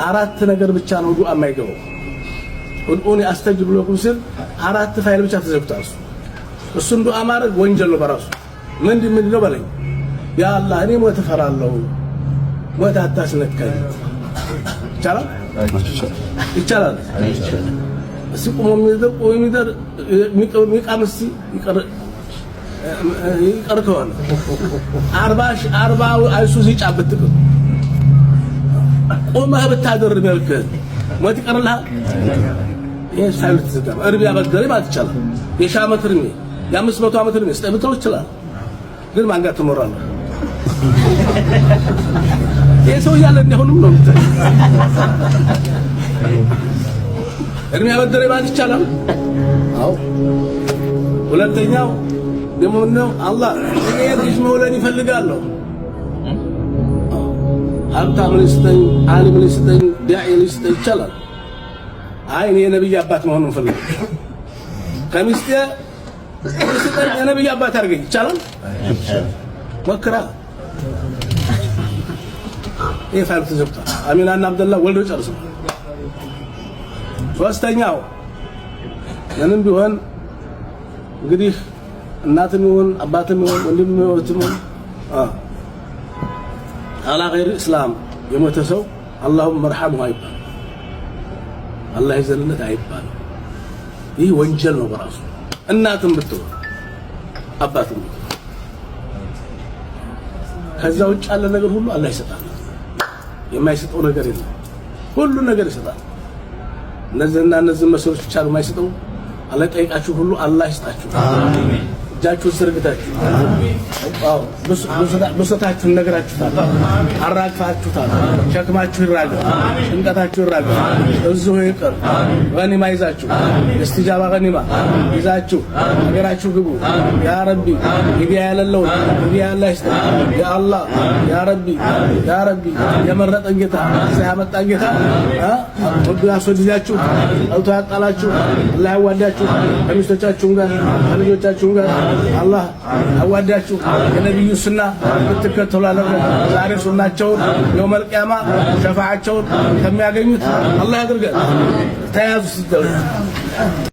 አራት ነገር ብቻ ነው ዱዓ የማይገባው ኡድኡኒ አስተጅብ ለኩም ሲል አራት ፋይል ብቻ ተዘግቷል እሱን ዱዓ ማድረግ ወንጀል ነው በራሱ ምንድን ነው በለኝ ያ አላህ እኔ ሞት እፈራለሁ ሞት አታስነካኝ ይቻላል ሲቆም የሚደር ሚቃምስ ይቀርተዋል 40 አይሱዚ ጫበት ቆመህ ብታደር መልክ ሞት ይቀርልሃል የሳይሉት ዝጋም እርቢያ በገሪ ማለት ይቻላል የሺህ ዓመት እድሜ የ500 ዓመት እድሜ ስጠብተው ይችላል ግን ማንጋ ተሞራለህ የሰው ያለ እንደሆነም ነው እድሜ ያበደረ ማለት ይቻላል አው ሁለተኛው ደግሞ ነው አላህ እኔ ልጅ መውለድ ይፈልጋለሁ ሀብታም ልስጠኝ ዓሊም ልስጠኝ ዳዒ ልስጠኝ ይቻላል አይ እኔ የነብይ አባት መሆኑን ፈልጋለሁ ከሚስቴ ልስጠኝ የነብይ አባት አድርገኝ ይቻላል ወክራ ይፋል ተዘብጣ አሚናና አብደላ ወልዶ ጨርሰው ሶስተኛው ምንም ቢሆን እንግዲህ እናትም ይሁን አባትም ይሁን ወንድም ይሁን አላ غير እስላም የሞተ ሰው اللهم ارحمه አይባል አላህ ይዘልለት አይባል ይህ ወንጀል ነው በራሱ እናትም ብትሆን አባትም ከዛ ውጭ ያለ ነገር ሁሉ አላህ ይሰጣል የማይሰጠው ነገር የለም ሁሉ ነገር ይሰጣል እነዚህ መስሎች ብቻ ነው የማይሰጠው አላህ ጠይቃችሁ ሁሉ አላህ ይስጣችሁ አሜን እጃችሁ ስርግታችሁ አዎ በሰታችሁ ነገራችሁታል አራግፋችሁታል ሸክማችሁ ይራገፍ ጭንቀታችሁ ይራገፍ እዚሁ ይቅር ገኒማ ይዛችሁ እስቲጃባ ገኒማ ይዛችሁ ነገራችሁ ግቡ ያ ረቢ ሂዳያ ያለለው ሂዳያ አላህ ይስጥ ያ አላህ ያ ረቢ የመረጠን ጌታ ያመጣን ጌታ ወዱ ያስወድዳችሁ አውቶ ያጣላችሁ አላህ ያዋዳችሁ ከሚስቶቻችሁ ጋር ከልጆቻችሁ ጋር አላህ አዋዳችሁ የነብዩ ሱና ተከተላለ ዛሬ ሱናቸው የውመል ቂያማ ሸፋዓቸው ከሚያገኙት አላህ ያድርገን ተያዙ ሲደረግ